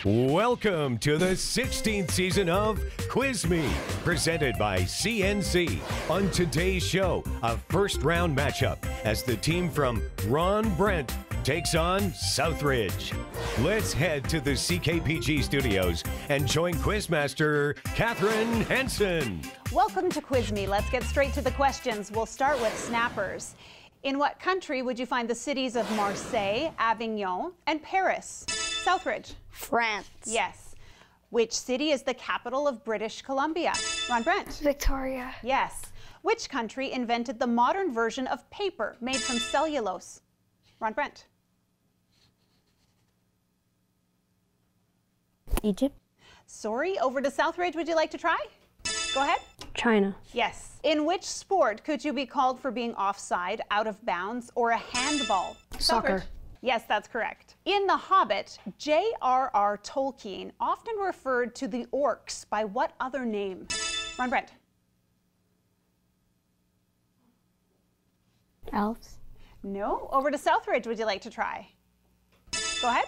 Welcome to the 16th season of QuizMe, presented by CNC. On today's show, a first-round matchup as the team from Brent takes on Southridge. Let's head to the CKPG studios and join Quizmaster Catherine Hansen. Welcome to QuizMe. Let's get straight to the questions. We'll start with snappers. In what country would you find the cities of Marseille, Avignon, and Paris? Southridge. France. Yes. Which city is the capital of British Columbia? Brent. Victoria. Yes. Which country invented the modern version of paper made from cellulose? Brent. Egypt. Sorry, over to Southridge. Would you like to try? Go ahead. China. Yes. In which sport could you be called for being offside, out of bounds, or a handball? Soccer. Southridge. Yes, that's correct. In The Hobbit, J.R.R. Tolkien often referred to the orcs by what other name? Brent. Elves. No. Over to Southridge. Would you like to try? Go ahead.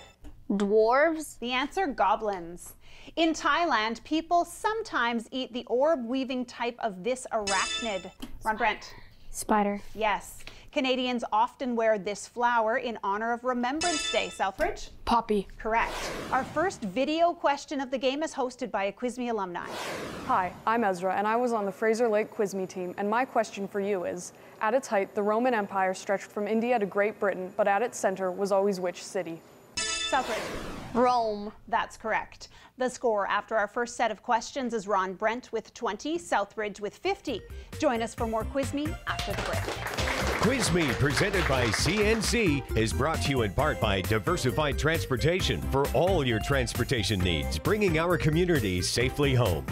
Dwarves. The answer, goblins. In Thailand, people sometimes eat the orb-weaving type of this arachnid. Brent. Spider. Yes. Canadians often wear this flower in honor of Remembrance Day. Southridge? Poppy. Correct. Our first video question of the game is hosted by a QuizMe alumni. Hi, I'm Ezra, and I was on the Fraser Lake QuizMe team, and my question for you is, at its height, the Roman Empire stretched from India to Great Britain, but at its center was always which city? Southridge. Rome. That's correct. The score after our first set of questions is Brent with 20, Southridge with 50. Join us for more QuizMe after the break. QuizMe, presented by CNC, is brought to you in part by Diversified Transportation for all your transportation needs, bringing our communities safely home.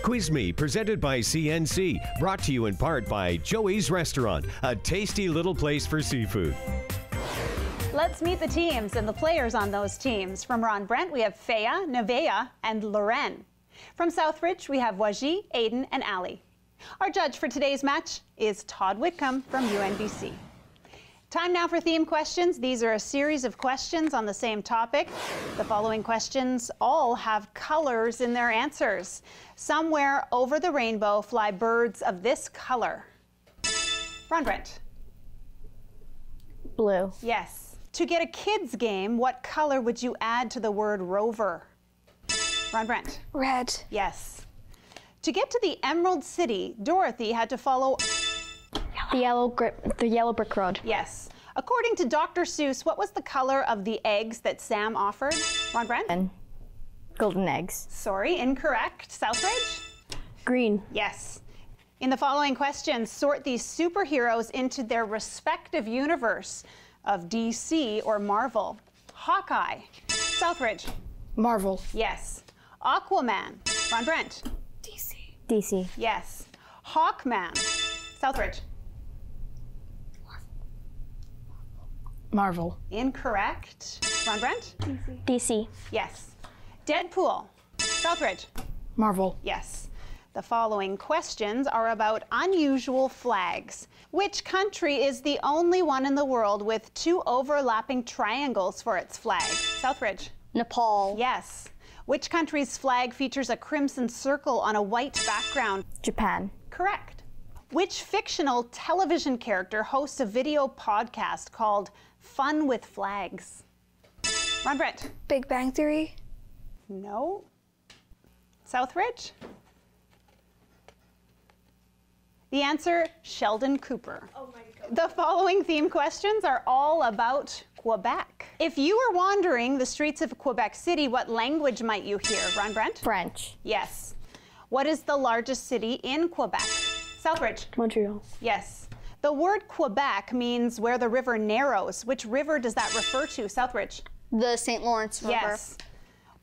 QuizMe, presented by CNC, brought to you in part by Joey's Restaurant, a tasty little place for seafood. Let's meet the teams and the players on those teams. From Brent, we have Fea, Nevea, and Loren. From Southridge, we have Waji, Aiden, and Ali. Our judge for today's match is Todd Whitcomb from UNBC. Time now for theme questions. These are a series of questions on the same topic. The following questions all have colors in their answers. Somewhere over the rainbow fly birds of this color. Brent. Blue. Yes. To get a kid's game, what color would you add to the word rover? Brent. Red. Yes. To get to the Emerald City, Dorothy had to follow The yellow brick road. Yes. According to Dr. Seuss, what was the color of the eggs that Sam offered? Brent? And golden eggs. Sorry, incorrect. Southridge? Green. Yes. In the following questions, sort these superheroes into their respective universe of DC or Marvel. Hawkeye. Southridge? Marvel. Yes. Aquaman. Brent? DC. DC. Yes. Hawkman. Southridge? Marvel. Incorrect. Brent? DC. Yes. Deadpool. Southridge? Marvel. Yes. The following questions are about unusual flags. Which country is the only one in the world with two overlapping triangles for its flag? Southridge? Nepal. Yes. Which country's flag features a crimson circle on a white background? Japan. Correct. Which fictional television character hosts a video podcast called Fun with Flags? Brent? Big Bang Theory. No. Southridge? The answer, Sheldon Cooper. Oh my God. The following theme questions are all about Quebec. If you were wandering the streets of Quebec City, what language might you hear? Brent? French. Yes. What is the largest city in Quebec? Southridge? Montreal. Yes. The word Quebec means where the river narrows. Which river does that refer to? Southridge? The St. Lawrence River. Yes.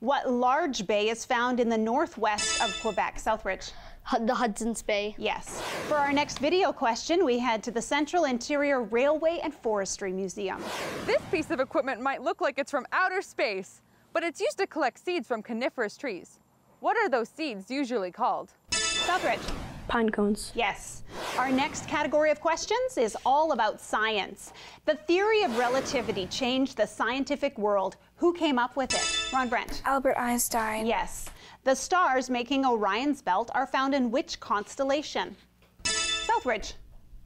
What large bay is found in the northwest of Quebec? Southridge? The Hudson's Bay. Yes. For our next video question, we head to the Central Interior Railway and Forestry Museum. This piece of equipment might look like it's from outer space, but it's used to collect seeds from coniferous trees. What are those seeds usually called? Southridge? Pine cones. Yes. Our next category of questions is all about science. The theory of relativity changed the scientific world. Who came up with it? Ron Brent. Albert Einstein. Yes. The stars making Orion's belt are found in which constellation? Southridge.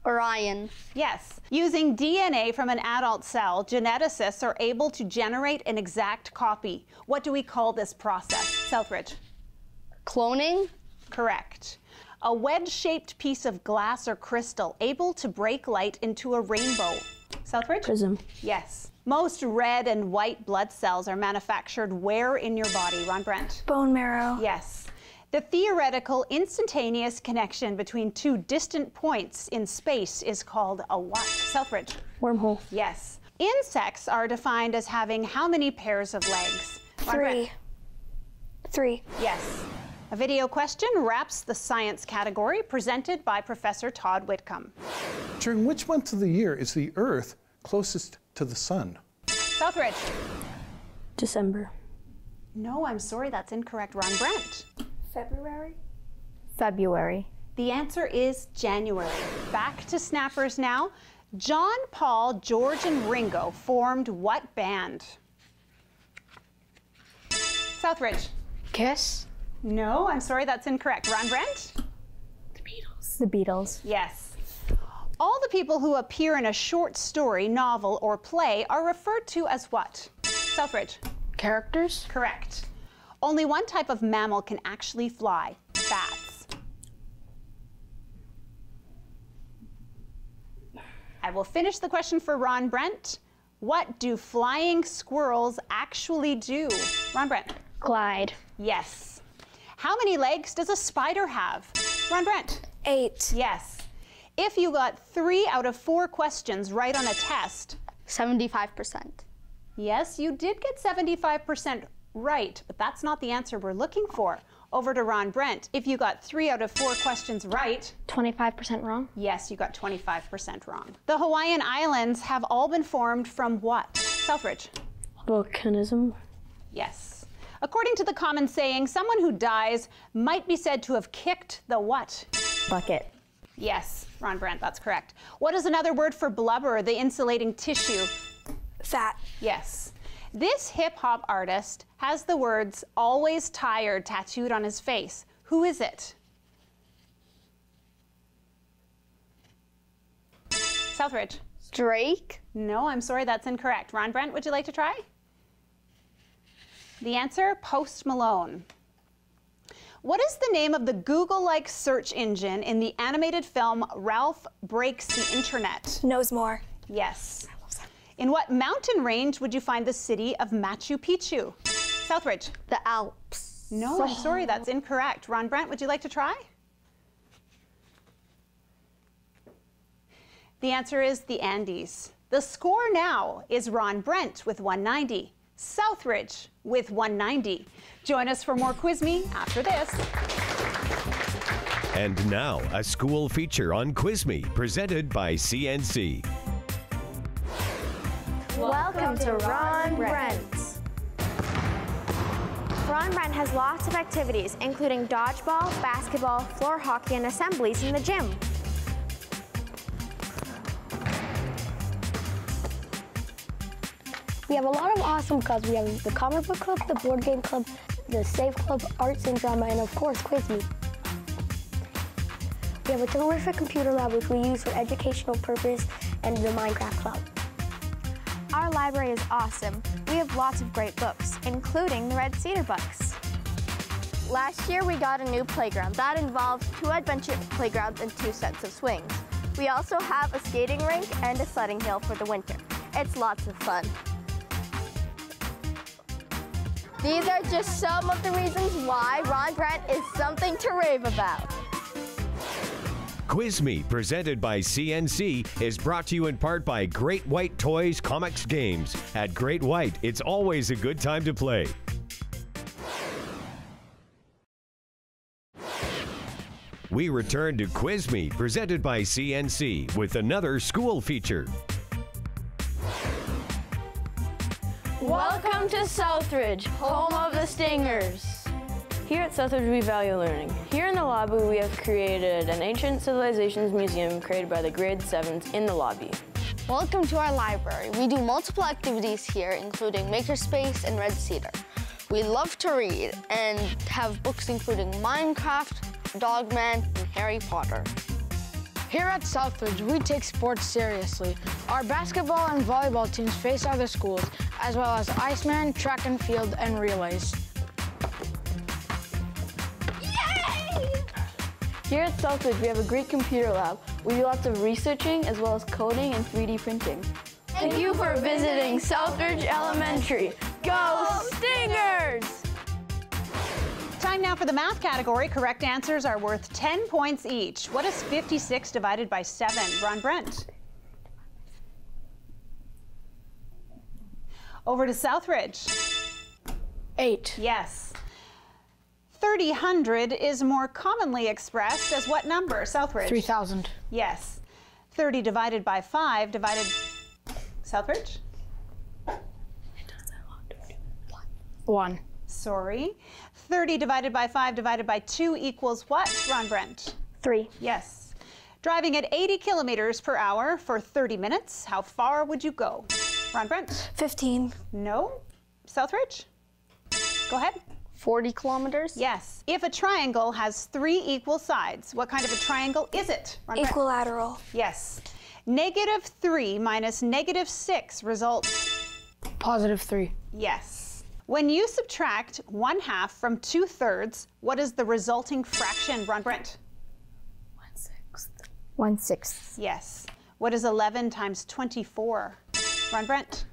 Orion. Yes. Using DNA from an adult cell, geneticists are able to generate an exact copy. What do we call this process? Southridge. Cloning. Correct. A wedge-shaped piece of glass or crystal able to break light into a rainbow. Southridge? Prism. Yes. Most red and white blood cells are manufactured where in your body? Ron Brent. Bone marrow. Yes. The theoretical instantaneous connection between two distant points in space is called a what? Southridge. Wormhole. Yes. Insects are defined as having how many pairs of legs? Ron Brent. 3. Yes. A video question wraps the science category, presented by Professor Todd Whitcomb. During which month of the year is the Earth closest to the sun? Southridge. December. No, I'm sorry, that's incorrect. Ron Brent. February. February. The answer is January. Back to snappers now. John, Paul, George, and Ringo formed what band? Southridge. Kiss. No, I'm sorry, that's incorrect. Ron Brent? The Beatles. Yes. All the people who appear in a short story, novel, or play are referred to as what? Southridge. Characters. Correct. Only one type of mammal can actually fly. Bats. I will finish the question for Ron Brent. What do flying squirrels actually do? Ron Brent. Glide. Yes. How many legs does a spider have? Ron Brent. 8. Yes. If you got 3 out of 4 questions right on a test. 75%. Yes, you did get 75% right, but that's not the answer we're looking for. Over to Ron Brent. If you got 3 out of 4 questions right. 25% wrong. Yes, you got 25% wrong. The Hawaiian Islands have all been formed from what? Southridge. Volcanism. Yes. According to the common saying, someone who dies might be said to have kicked the what? Bucket. Yes, Ron Brent, that's correct. What is another word for blubber, the insulating tissue? Fat. Yes. This hip-hop artist has the words "always tired" tattooed on his face. Who is it? Southridge. Drake. No, I'm sorry, that's incorrect. Ron Brent, would you like to try? The answer, Post Malone. What is the name of the Google-like search engine in the animated film Ralph Breaks the Internet? Knows more. Yes. In what mountain range would you find the city of Machu Picchu? Southridge. The Alps. No, I'm sorry, that's incorrect. Ron Brent, would you like to try? The answer is the Andes. The score now is Ron Brent with 190, Southridge with 190. Join us for more QuizMe after this. And now, a school feature on QuizMe, presented by CNC. Welcome to Ron Brent. Ron Brent has lots of activities, including dodgeball, basketball, floor hockey, and assemblies in the gym. We have a lot of awesome clubs. We have the Comic Book Club, the Board Game Club, the Save Club, Arts and Drama, and of course, QuizMe. We have a terrific computer lab which we use for educational purpose, and the Minecraft Club. Our library is awesome. We have lots of great books, including the Red Cedar books. Last year we got a new playground. That involves 2 adventure playgrounds and 2 sets of swings. We also have a skating rink and a sledding hill for the winter. It's lots of fun. These are just some of the reasons why Ron Brent is something to rave about. QuizMe, presented by CNC, is brought to you in part by Great White Toys Comics Games. At Great White, it's always a good time to play. We return to QuizMe, presented by CNC, with another school feature. Welcome to Southridge, home of the Stingers. Here at Southridge, we value learning. Here in the lobby, we have created an Ancient Civilizations Museum created by the grade 7s in the lobby. Welcome to our library. We do multiple activities here, including Makerspace and Red Cedar. We love to read and have books including Minecraft, Dogman, and Harry Potter. Here at Southridge, we take sports seriously. Our basketball and volleyball teams face other schools, as well as Iceman, track and field, and relays. Here at Southridge, we have a great computer lab. We do lots of researching as well as coding and 3D printing. Thank you for visiting Southridge Elementary. Go Stingers! Time now for the math category. Correct answers are worth 10 points each. What is 56 divided by 7? Ron Brent. Over to Southridge. 8. Yes. 300 is more commonly expressed as what number? Southridge. 3,000. Yes. 30 divided by 5 divided... Southridge? 1. Sorry. 30 divided by 5 divided by 2 equals what, Ron Brent? 3. Yes. Driving at 80 kilometers per hour for 30 minutes, how far would you go? Ron Brent? 15. No. Southridge? Go ahead. 40 kilometers? Yes. If a triangle has 3 equal sides, what kind of a triangle is it? Ron Brent? Equilateral. Yes. -3 minus -6 results... +3. Yes. When you subtract 1/2 from 2/3, what is the resulting fraction, Ron Brent? 1/6. 1/6. Yes. What is 11 times 24? Ron Brent?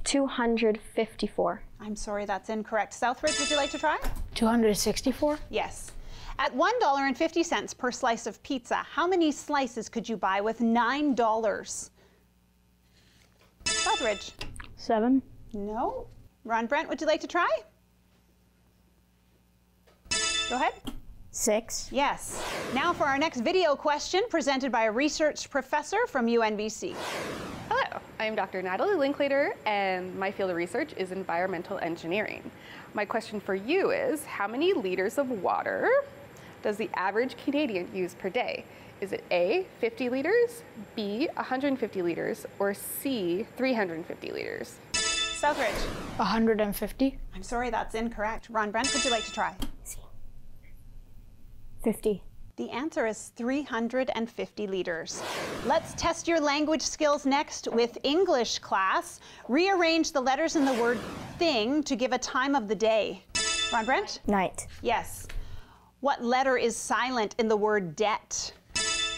254. I'm sorry, that's incorrect. Southridge, would you like to try? 264? Yes. At $1.50 per slice of pizza, how many slices could you buy with $9? Southridge? 7. No. Ron Brent, would you like to try? Go ahead. 6. Yes. Now for our next video question presented by a research professor from UNBC. Hello, I'm Dr. Natalie Linklater, and my field of research is environmental engineering. My question for you is, how many liters of water does the average Canadian use per day? Is it A, 50 liters, B, 150 liters, or C, 350 liters? Southridge? 150. I'm sorry, that's incorrect. Ron Brent, would you like to try? C. 50. The answer is 350 liters. Let's test your language skills next with English class. Rearrange the letters in the word thing to give a time of the day. Ron Brent? Night. Yes. What letter is silent in the word debt?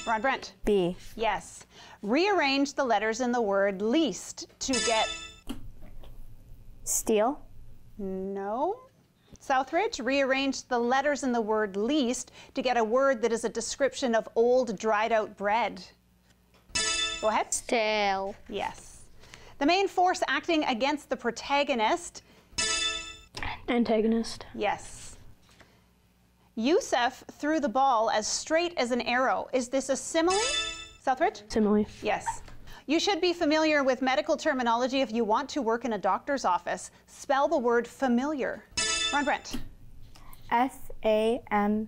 Ron Brent? B. Yes. Rearrange the letters in the word least to get... Steal. No. Southridge, rearrange the letters in the word least to get a word that is a description of old, dried out bread. Go ahead. Stale. Yes. The main force acting against the protagonist. Antagonist. Yes. Yusuf threw the ball as straight as an arrow. Is this a simile? Southridge? Simile. Yes. You should be familiar with medical terminology if you want to work in a doctor's office. Spell the word familiar. Ron Brent. F-A-M-L-I-A-R.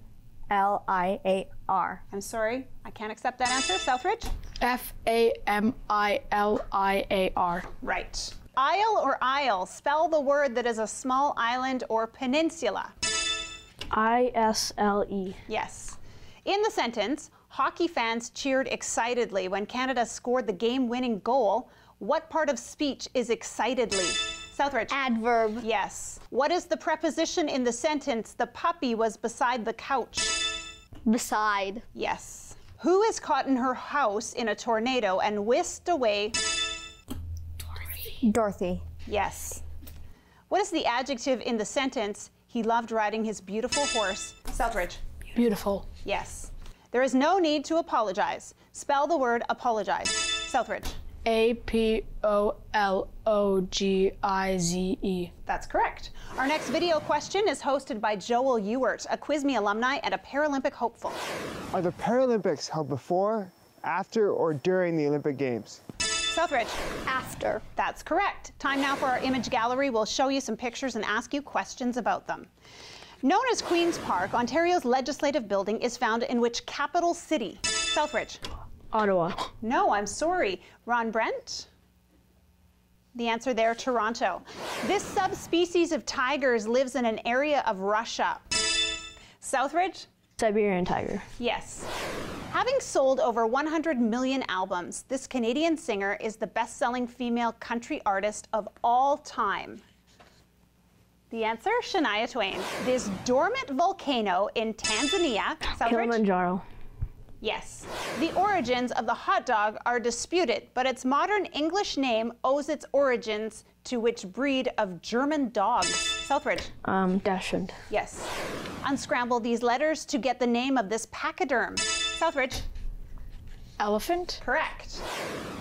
I'm sorry, I can't accept that answer. Southridge? F-A-M-I-L-I-A-R. Right. Isle or isle, spell the word that is a small island or peninsula. I-S-L-E. Yes. In the sentence, hockey fans cheered excitedly when Canada scored the game-winning goal. What part of speech is excitedly? Southridge? Adverb. Yes. What is the preposition in the sentence, the puppy was beside the couch? Beside. Yes. Who is caught in her house in a tornado and whisked away? Dorothy. Yes. What is the adjective in the sentence, he loved riding his beautiful horse? Southridge? Beautiful. Yes. There is no need to apologize. Spell the word apologize. Southridge? A-P-O-L-O-G-I-Z-E. That's correct. Our next video question is hosted by Joel Ewert, a QuizMe alumni and a Paralympic hopeful. Are the Paralympics held before, after, or during the Olympic Games? Southridge. After. That's correct. Time now for our image gallery. We'll show you some pictures and ask you questions about them. Known as Queen's Park, Ontario's legislative building is found in which capital city? Southridge. Ottawa. No, I'm sorry. Ron Brent? The answer there, Toronto. This subspecies of tigers lives in an area of Russia. Southridge? Siberian tiger. Yes. Having sold over 100 million albums, this Canadian singer is the best-selling female country artist of all time. The answer, Shania Twain. This dormant volcano in Tanzania. Southridge? Kilimanjaro. Yes. The origins of the hot dog are disputed, but its modern English name owes its origins to which breed of German dogs? Southridge. Dachshund. Yes. Unscramble these letters to get the name of this pachyderm. Southridge. Elephant. Correct.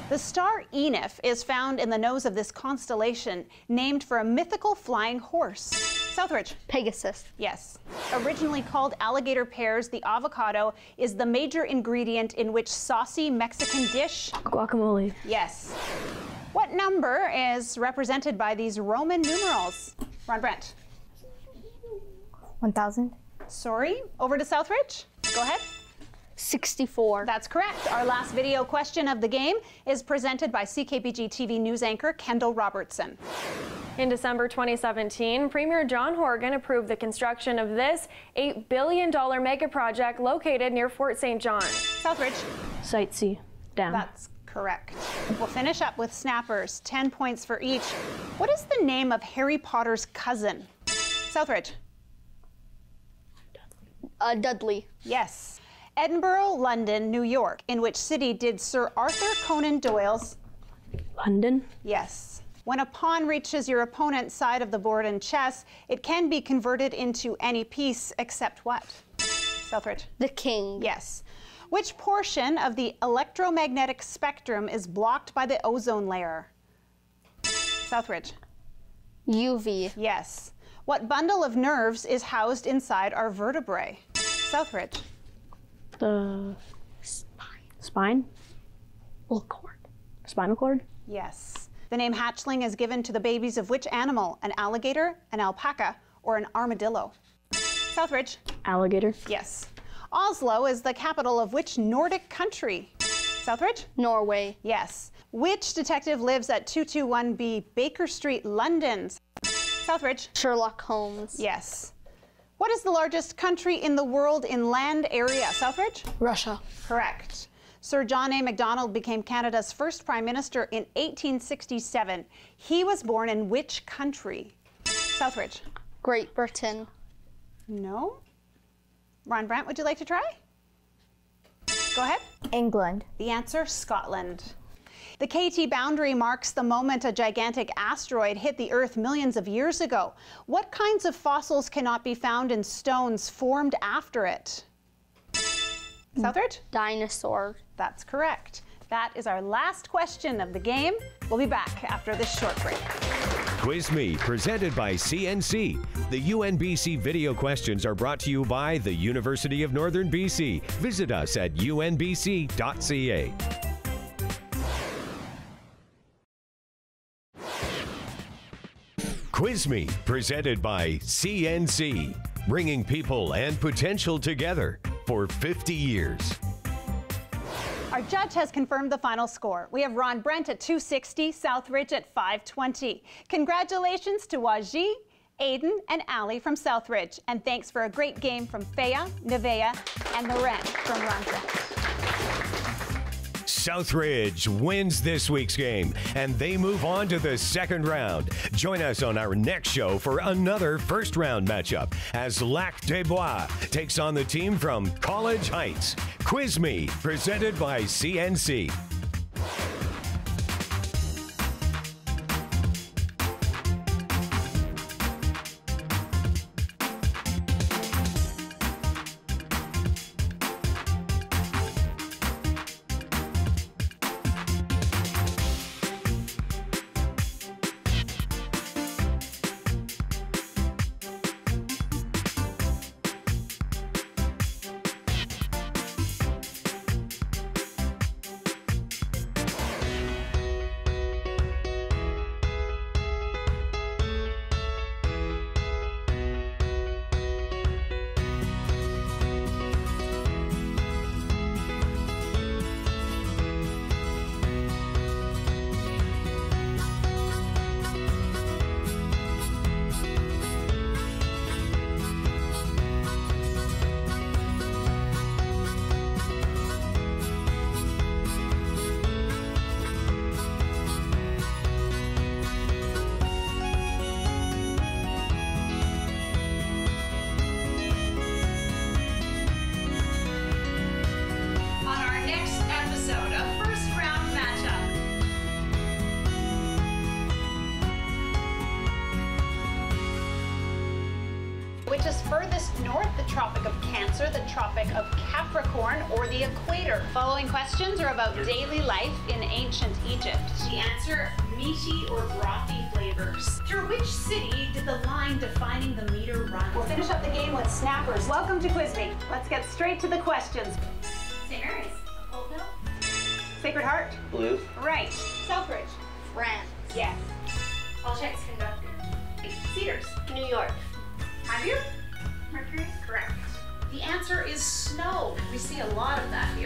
The star Enif is found in the nose of this constellation, named for a mythical flying horse. Southridge. Pegasus. Yes. Originally called alligator pears, the avocado is the major ingredient in which saucy Mexican dish? Guacamole. Yes. What number is represented by these Roman numerals? Ron Brent. 1,000. Sorry. Over to Southridge. Go ahead. 64. That's correct. Our last video question of the game is presented by CKPG-TV news anchor Kendall Robertson. In December 2017, Premier John Horgan approved the construction of this $8 billion mega project located near Fort St. John. Southridge. Site C. Dam. That's correct. We'll finish up with snappers, 10 points for each. What is the name of Harry Potter's cousin? Southridge. Dudley. Yes. Edinburgh, London, New York. In which city did Sir Arthur Conan Doyle's? London. Yes. When a pawn reaches your opponent's side of the board in chess, it can be converted into any piece except what? Southridge. The king. Yes. Which portion of the electromagnetic spectrum is blocked by the ozone layer? Southridge. UV. Yes. What bundle of nerves is housed inside our vertebrae? Southridge. The spine? Cord. Spinal cord? Yes. The name hatchling is given to the babies of which animal? An alligator, an alpaca, or an armadillo? Southridge. Alligator. Yes. Oslo is the capital of which Nordic country? Southridge. Norway. Yes. Which detective lives at 221B Baker Street, London? Southridge. Sherlock Holmes. Yes. What is the largest country in the world in land area? Southridge? Russia. Correct. Sir John A. Macdonald became Canada's first Prime Minister in 1867. He was born in which country? Southridge. Great Britain. No. Ron Brent, would you like to try? Go ahead. England. The answer, Scotland. The KT boundary marks the moment a gigantic asteroid hit the Earth millions of years ago. What kinds of fossils cannot be found in stones formed after it? Southridge? Dinosaur. That's correct. That is our last question of the game. We'll be back after this short break. QuizMe, presented by CNC. The UNBC video questions are brought to you by the University of Northern BC. Visit us at unbc.ca. QuizMe, presented by CNC, bringing people and potential together for 50 years. Our judge has confirmed the final score. We have Ron Brent at 260, Southridge at 520. Congratulations to Waji, Aiden, and Ali from Southridge. And thanks for a great game from Fea, Nevaeh, and Loren from Ron Brent. Southridge wins this week's game, and they move on to the second round. Join us on our next show for another first-round matchup as Lac des Bois takes on the team from College Heights. QuizMe, presented by CNC. Which is furthest north, the Tropic of Cancer, the Tropic of Capricorn, or the equator? Following questions are about daily life in ancient Egypt. The answer, meaty or brothy flavors. Through which city did the line defining the meter run? We'll finish up the game with snappers. Welcome to QuizMe. Let's get straight to the questions. St. Mary's. Oakville. Sacred Heart. Blue. Right. Southridge. France. Yes. I'll check conductor. Cedars. New York. Have you? Mercury? Correct. The answer is snow. We see a lot of that here.